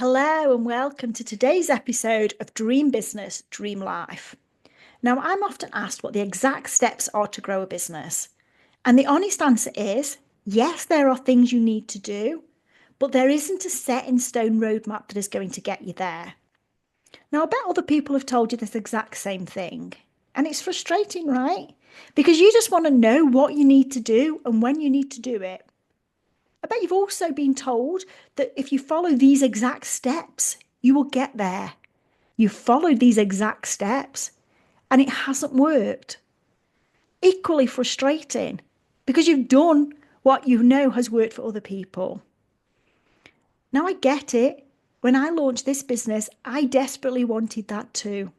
Hello and welcome to today's episode of Dream Business, Dream Life. Now, I'm often asked what the exact steps are to grow a business. And the honest answer is yes, there are things you need to do, but there isn't a set in stone roadmap that is going to get you there. Now, I bet other people have told you this exact same thing. And it's frustrating, right? Because you just want to know what you need to do and when you need to do it. I bet you've also been told that if you follow these exact steps, you will get there. You followed these exact steps and it hasn't worked. Equally frustrating because you've done what you know has worked for other people. Now, I get it. When I launched this business, I desperately wanted that too.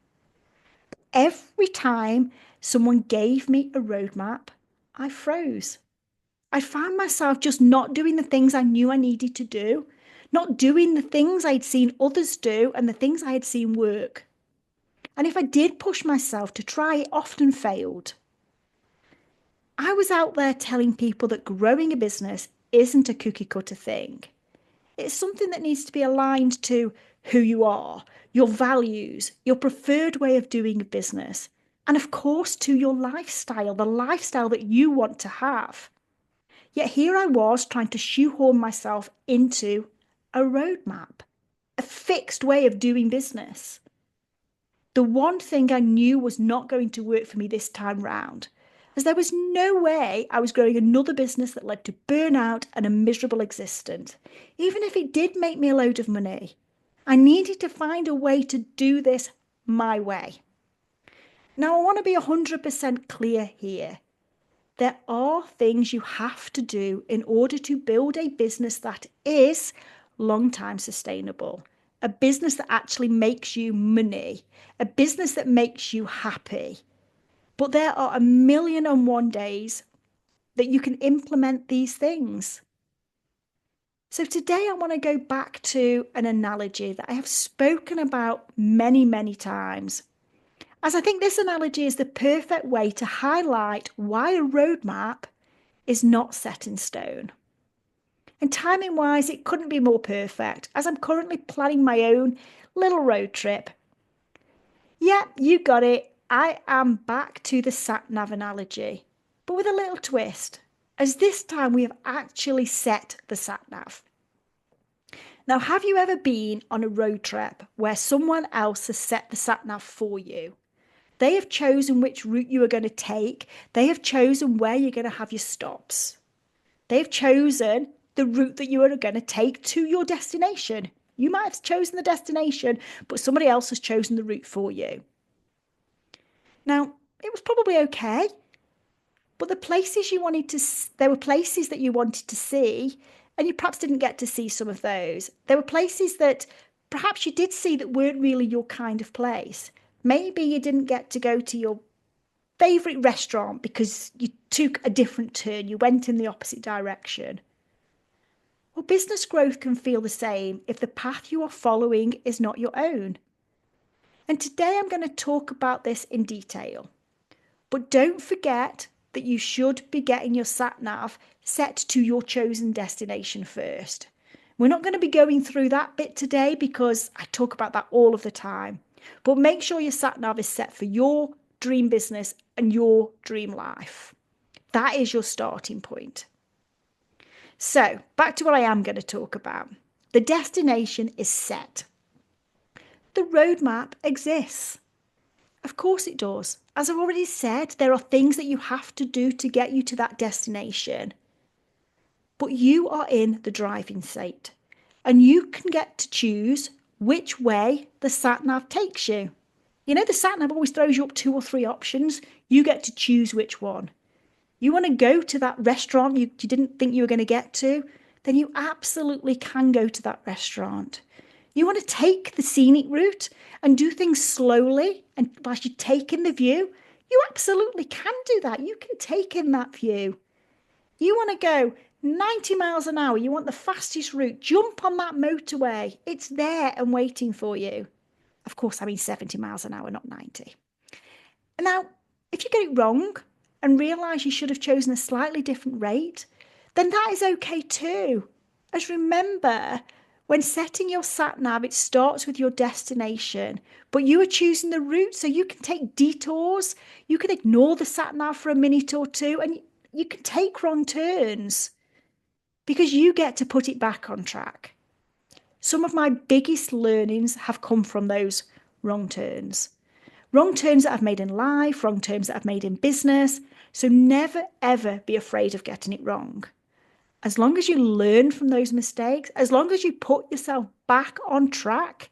Every time someone gave me a roadmap, I froze. I found myself just not doing the things I knew I needed to do, not doing the things I'd seen others do and the things I had seen work. And if I did push myself to try, it often failed. I was out there telling people that growing a business isn't a cookie cutter thing. It's something that needs to be aligned to who you are, your values, your preferred way of doing business, and of course to your lifestyle, the lifestyle that you want to have. Yet here I was trying to shoehorn myself into a roadmap, a fixed way of doing business. The one thing I knew was not going to work for me this time round, as there was no way I was growing another business that led to burnout and a miserable existence, even if it did make me a load of money. I needed to find a way to do this my way. Now, I want to be 100% clear here. There are things you have to do in order to build a business that is long-term sustainable, a business that actually makes you money, a business that makes you happy. But there are 1,000,001 days that you can implement these things. So today I want to go back to an analogy that I have spoken about many, many times, as I think this analogy is the perfect way to highlight why a roadmap is not set in stone. And timing wise, it couldn't be more perfect, as I'm currently planning my own little road trip. Yeah, you got it. I am back to the sat nav analogy, but with a little twist, as this time we have actually set the sat nav. Now, have you ever been on a road trip where someone else has set the sat nav for you? They have chosen which route you are going to take. They have chosen where you're going to have your stops. They've chosen the route that you are going to take to your destination. You might have chosen the destination, but somebody else has chosen the route for you. Now, it was probably okay, but there were places that you wanted to see, and you perhaps didn't get to see some of those. There were places that perhaps you did see that weren't really your kind of place. Maybe you didn't get to go to your favourite restaurant because you took a different turn, you went in the opposite direction. Well, business growth can feel the same if the path you are following is not your own. And today I'm going to talk about this in detail. But don't forget that you should be getting your sat nav set to your chosen destination first. We're not going to be going through that bit today because I talk about that all of the time. But make sure your sat nav is set for your dream business and your dream life. That is your starting point. So, back to what I am going to talk about. The destination is set. The roadmap exists. Of course it does. As I've already said, there are things that you have to do to get you to that destination. But you are in the driving seat and you can get to choose which way the sat nav takes you. You know, the sat nav always throws you up 2 or 3 options. You get to choose which one. You want to go to that restaurant you didn't think you were going to get to, then you absolutely can go to that restaurant. You want to take the scenic route and do things slowly and whilst you take in the view, you absolutely can do that. You can take in that view. You want to go 90 miles an hour, you want the fastest route, jump on that motorway. It's there and waiting for you. Of course, I mean 70 miles an hour, not 90. Now, if you get it wrong and realise you should have chosen a slightly different rate, then that is okay too. As remember, When setting your sat nav, it starts with your destination, but you are choosing the route, so you can take detours. You can ignore the sat nav for a minute or two, and you can take wrong turns because you get to put it back on track. Some of my biggest learnings have come from those wrong turns. Wrong turns that I've made in life, wrong turns that I've made in business. So never, ever be afraid of getting it wrong. As long as you learn from those mistakes, as long as you put yourself back on track,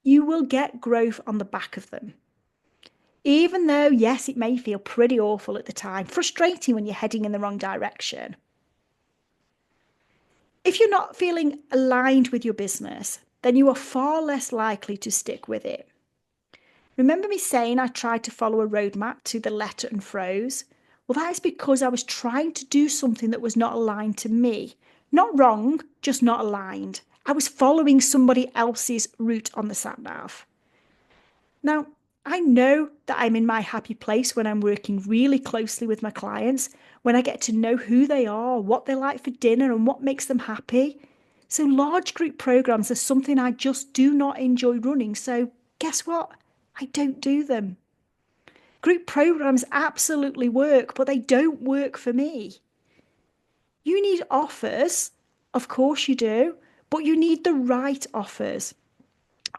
you will get growth on the back of them. Even though, yes, it may feel pretty awful at the time, frustrating when you're heading in the wrong direction. If you're not feeling aligned with your business, then you are far less likely to stick with it. Remember me saying I tried to follow a roadmap to the letter and froze? Well, that is because I was trying to do something that was not aligned to me. Not wrong, just not aligned. I was following somebody else's route on the sat nav. Now, I know that I'm in my happy place when I'm working really closely with my clients, when I get to know who they are, what they like for dinner, and what makes them happy. So, large group programs are something I just do not enjoy running. So, guess what? I don't do them. Group programs absolutely work, but they don't work for me. You need offers, of course you do, but you need the right offers.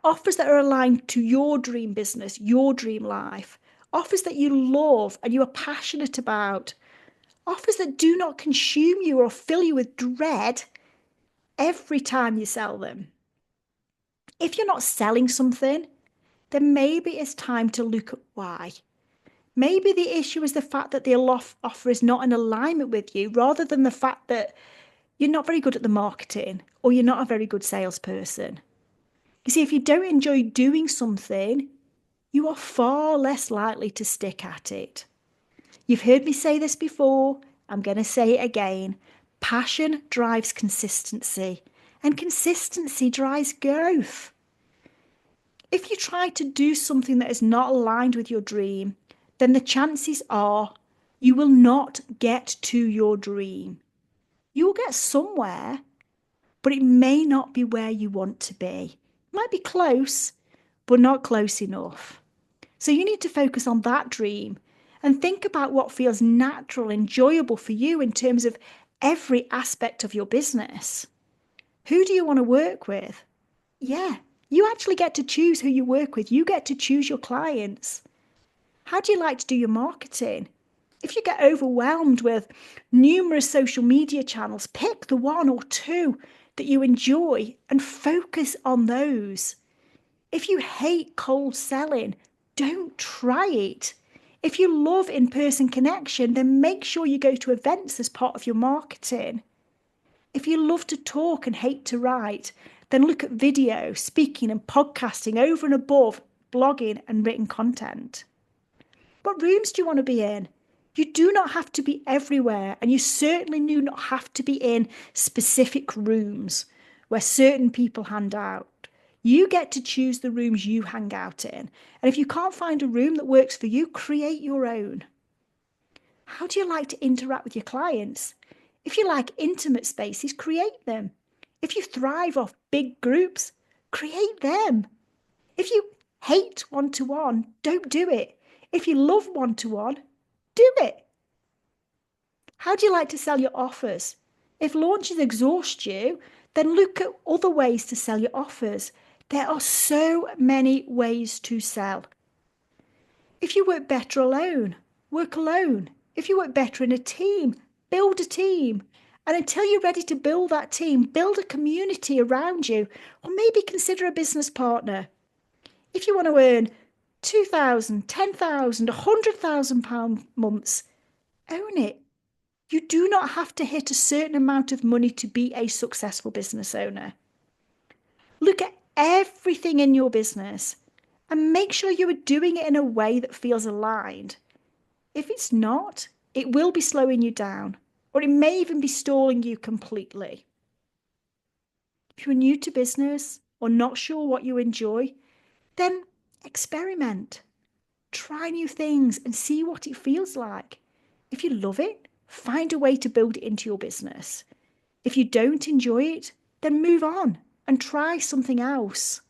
Offers that are aligned to your dream business, your dream life. Offers that you love and you are passionate about. Offers that do not consume you or fill you with dread every time you sell them. If you're not selling something, then maybe it's time to look at why. Maybe the issue is the fact that the offer is not in alignment with you, rather than the fact that you're not very good at the marketing or you're not a very good salesperson. You see, if you don't enjoy doing something, you are far less likely to stick at it. You've heard me say this before, I'm going to say it again. Passion drives consistency, and consistency drives growth. If you try to do something that is not aligned with your dream, then the chances are you will not get to your dream. You will get somewhere, but it may not be where you want to be. It might be close, but not close enough. So you need to focus on that dream and think about what feels natural, enjoyable for you in terms of every aspect of your business. Who do you want to work with? Yeah, you actually get to choose who you work with. You get to choose your clients. How do you like to do your marketing? If you get overwhelmed with numerous social media channels, pick the one or two that you enjoy and focus on those. If you hate cold selling, don't try it. If you love in-person connection, then make sure you go to events as part of your marketing. If you love to talk and hate to write, then look at video, speaking and podcasting over and above blogging and written content. What rooms do you want to be in? You do not have to be everywhere, and you certainly do not have to be in specific rooms where certain people hand out. You get to choose the rooms you hang out in. And if you can't find a room that works for you, create your own. How do you like to interact with your clients? If you like intimate spaces, create them. If you thrive off big groups, create them. If you hate one-to-one, don't do it. If you love one-to-one, do it. How do you like to sell your offers? If launches exhaust you, then look at other ways to sell your offers. There are so many ways to sell. If you work better alone, work alone. If you work better in a team, build a team. And until you're ready to build that team, build a community around you, or maybe consider a business partner. If you want to earn £2,000, £10,000, £100,000 months, own it. You do not have to hit a certain amount of money to be a successful business owner. Look at everything in your business and make sure you are doing it in a way that feels aligned. If it's not, it will be slowing you down, or it may even be stalling you completely. If you're new to business or not sure what you enjoy, then experiment. Try new things and see what it feels like. If you love it, find a way to build it into your business. If you don't enjoy it, then move on and try something else.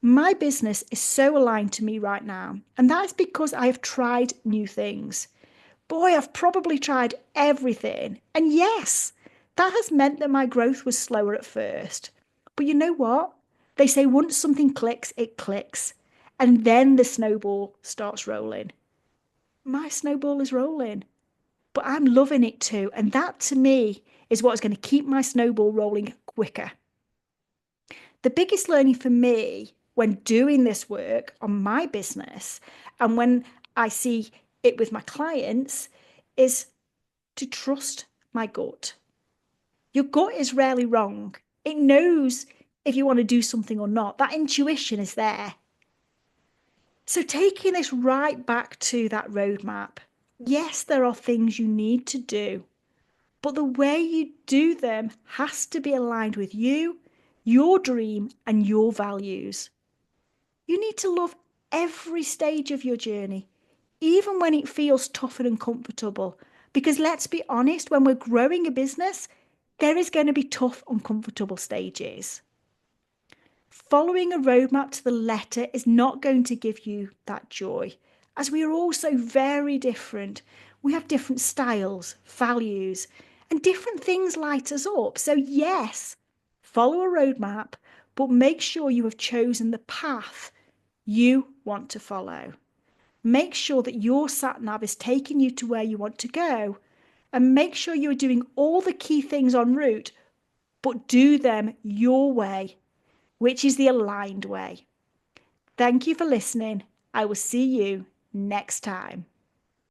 My business is so aligned to me right now, and that is because I have tried new things. Boy, I've probably tried everything. And yes, that has meant that my growth was slower at first. But you know what? They say once something clicks, it clicks. And then the snowball starts rolling. My snowball is rolling, but I'm loving it too. And that to me is what's going to keep my snowball rolling quicker. The biggest learning for me when doing this work on my business and when I see it with my clients is to trust my gut. Your gut is rarely wrong. It knows if you want to do something or not. That intuition is there. So, taking this right back to that roadmap, yes, there are things you need to do, but the way you do them has to be aligned with you, your dream, and your values. You need to love every stage of your journey, even when it feels tough and uncomfortable. Because let's be honest, when we're growing a business, there is going to be tough, uncomfortable stages. Following a roadmap to the letter is not going to give you that joy, as we are all so very different. We have different styles, values, and different things light us up. So, yes, follow a roadmap, but make sure you have chosen the path you want to follow. Make sure that your sat nav is taking you to where you want to go, and make sure you are doing all the key things en route, but do them your way, which is the aligned way. Thank you for listening. I will see you next time.